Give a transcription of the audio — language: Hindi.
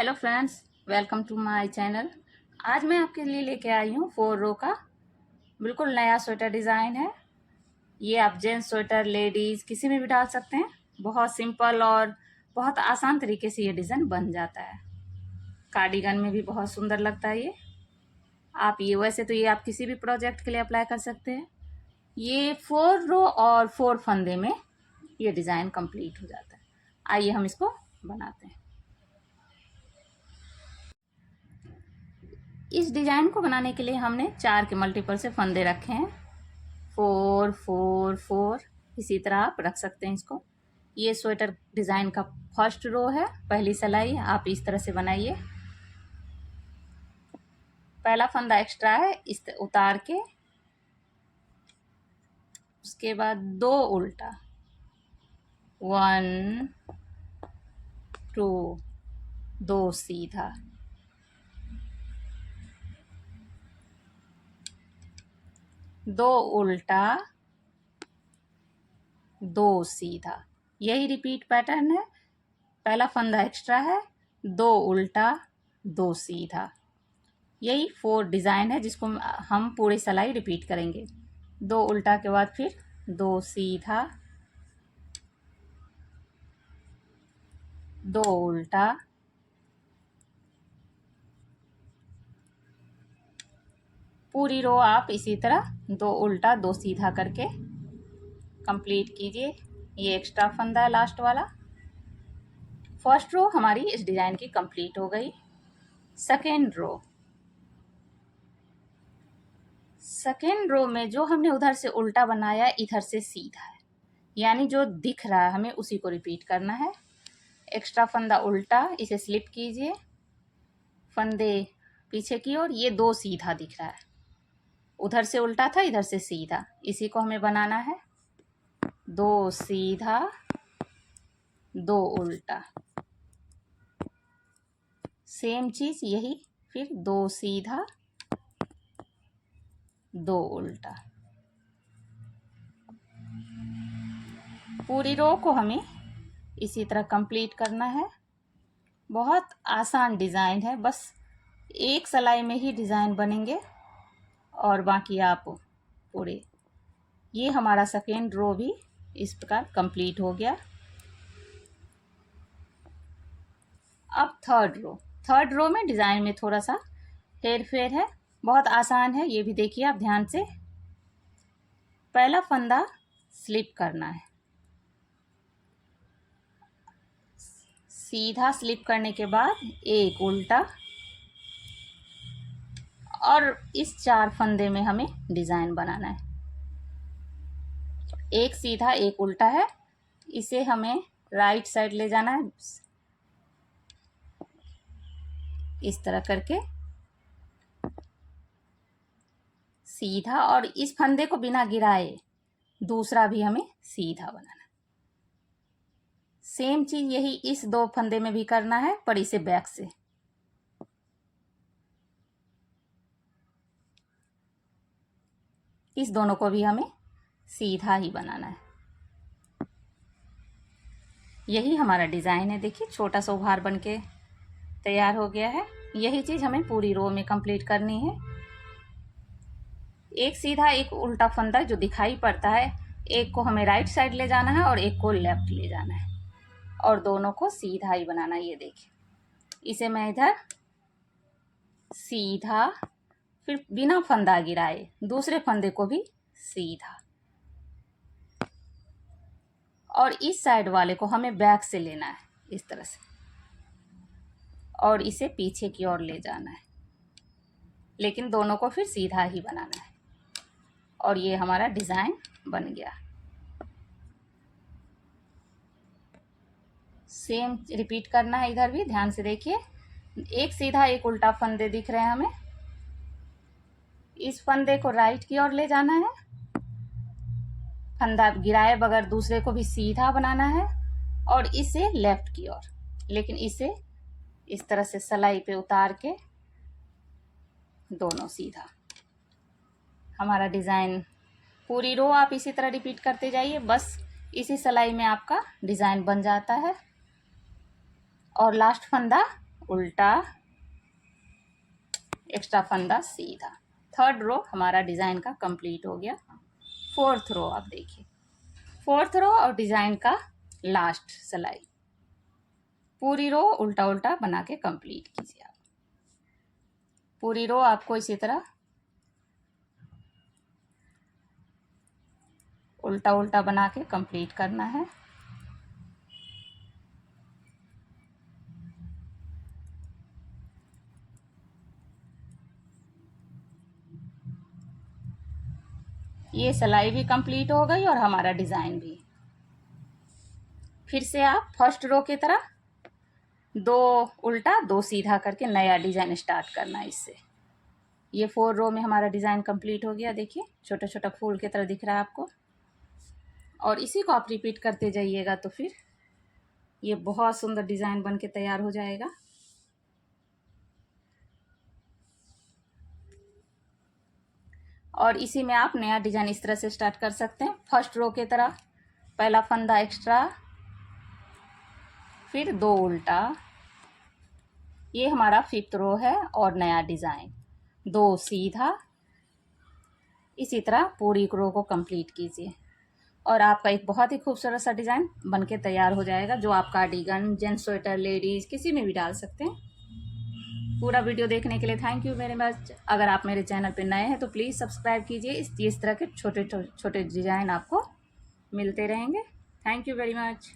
Hello friends, welcome to my channel. आज मैं आपके लिए लेके आई हूँ 4 रो का बिल्कुल नया स्वेटर डिज़ाइन है। ये आप जेंट्स स्वेटर, लेडीज़ किसी में भी डाल सकते हैं। बहुत सिंपल और बहुत आसान तरीके से ये डिज़ाइन बन जाता है। कार्डिगन में भी बहुत सुंदर लगता है ये। वैसे तो ये आप किसी भी प्रोजेक्ट के लिए अप्लाई कर सकते हैं। ये 4 रो और 4 फंदे में ये डिज़ाइन कंप्लीट हो जाता है। आइए हम इसको बनाते हैं। इस डिज़ाइन को बनाने के लिए हमने 4 के मल्टीपल से फंदे रखे हैं। 4 4 4 इसी तरह आप रख सकते हैं इसको। ये स्वेटर डिज़ाइन का फर्स्ट रो है, पहली सिलाई आप इस तरह से बनाइए। पहला फंदा एक्स्ट्रा है, इस उतार के उसके बाद 2 उल्टा, 1 2 2 सीधा, 2 उल्टा, 2 सीधा। यही रिपीट पैटर्न है। पहला फंदा एक्स्ट्रा है, 2 उल्टा, 2 सीधा। यही 4 डिज़ाइन है जिसको हम पूरी सिलाई रिपीट करेंगे। 2 उल्टा के बाद फिर 2 सीधा, 2 उल्टा, पूरी रो आप इसी तरह 2 उल्टा 2 सीधा करके कंप्लीट कीजिए। ये एक्स्ट्रा फंदा है लास्ट वाला। फर्स्ट रो हमारी इस डिज़ाइन की कंप्लीट हो गई। सेकेंड रो में जो हमने उधर से उल्टा बनाया इधर से सीधा है, यानी जो दिख रहा है हमें उसी को रिपीट करना है। एक्स्ट्रा फंदा उल्टा, इसे स्लिप कीजिए, फंदे पीछे की ओर, ये 2 सीधा दिख रहा है। उधर से उल्टा था, इधर से सीधा, इसी को हमें बनाना है। 2 सीधा, 2 उल्टा, सेम चीज यही, फिर 2 सीधा, 2 उल्टा। पूरी रो को हमें इसी तरह कंप्लीट करना है। बहुत आसान डिज़ाइन है, बस एक सिलाई में ही डिज़ाइन बनेंगे और बाकी आप पूरे। ये हमारा सेकेंड रो भी इस प्रकार कंप्लीट हो गया। अब थर्ड रो में डिज़ाइन में थोड़ा सा हेर फेर है, बहुत आसान है, ये भी देखिए आप ध्यान से। पहला फंदा स्लिप करना है, सीधा स्लिप करने के बाद एक उल्टा, और इस 4 फंदे में हमें डिज़ाइन बनाना है। एक सीधा एक उल्टा है, इसे हमें राइट साइड ले जाना है इस तरह करके सीधा, और इस फंदे को बिना गिराए दूसरा भी हमें सीधा बनाना है। सेम चीज यही इस 2 फंदे में भी करना है, पर इसे बैक से। इस दोनों को भी हमें सीधा ही बनाना है। यही हमारा डिज़ाइन है। देखिए छोटा सा उभार बन के तैयार हो गया है। यही चीज़ हमें पूरी रो में कंप्लीट करनी है। एक सीधा एक उल्टा फंदा जो दिखाई पड़ता है, एक को हमें राइट साइड ले जाना है और एक को लेफ्ट ले जाना है, और दोनों को सीधा ही बनाना है। ये देखिए, इसे मैं इधर सीधा, फिर बिना फंदा गिराए दूसरे फंदे को भी सीधा, और इस साइड वाले को हमें बैक से लेना है इस तरह से, और इसे पीछे की ओर ले जाना है, लेकिन दोनों को फिर सीधा ही बनाना है। और ये हमारा डिज़ाइन बन गया। सेम रिपीट करना है इधर भी, ध्यान से देखिए। एक सीधा एक उल्टा फंदे दिख रहे हैं हमें, इस फंदे को राइट की ओर ले जाना है, फंदा गिराए बगैर दूसरे को भी सीधा बनाना है, और इसे लेफ्ट की ओर, लेकिन इसे इस तरह से सिलाई पे उतार के दोनों सीधा। हमारा डिज़ाइन पूरी रो आप इसी तरह रिपीट करते जाइए, बस इसी सिलाई में आपका डिज़ाइन बन जाता है। और लास्ट फंदा उल्टा, एक्स्ट्रा फंदा सीधा। थर्ड रो हमारा डिज़ाइन का कंप्लीट हो गया। फोर्थ रो आप देखिए, फोर्थ रो और डिज़ाइन का लास्ट सिलाई, पूरी रो उल्टा उल्टा बना के कंप्लीट कीजिए आप। पूरी रो आपको इसी तरह उल्टा उल्टा बना के कंप्लीट करना है। ये सिलाई भी कंप्लीट हो गई और हमारा डिज़ाइन भी। फिर से आप फर्स्ट रो की तरह 2 उल्टा 2 सीधा करके नया डिज़ाइन स्टार्ट करना है इससे। ये 4 रो में हमारा डिज़ाइन कंप्लीट हो गया। देखिए छोटा छोटा फूल की तरह दिख रहा है आपको, और इसी को आप रिपीट करते जाइएगा तो फिर ये बहुत सुंदर डिज़ाइन बन के तैयार हो जाएगा। और इसी में आप नया डिज़ाइन इस तरह से स्टार्ट कर सकते हैं। फर्स्ट रो की तरह पहला फंदा एक्स्ट्रा, फिर 2 उल्टा, ये हमारा फिफ्थ रो है और नया डिज़ाइन, 2 सीधा। इसी तरह पूरी रो को कंप्लीट कीजिए और आपका एक बहुत ही खूबसूरत सा डिज़ाइन बनके तैयार हो जाएगा, जो आप कार्डिगन, जेंट्स स्वेटर, लेडीज़ किसी में भी डाल सकते हैं। पूरा वीडियो देखने के लिए थैंक यू वेरी मच। अगर आप मेरे चैनल पर नए हैं तो प्लीज़ सब्सक्राइब कीजिए। इस तरह के छोटे छोटे डिज़ाइन आपको मिलते रहेंगे। Thank you very much.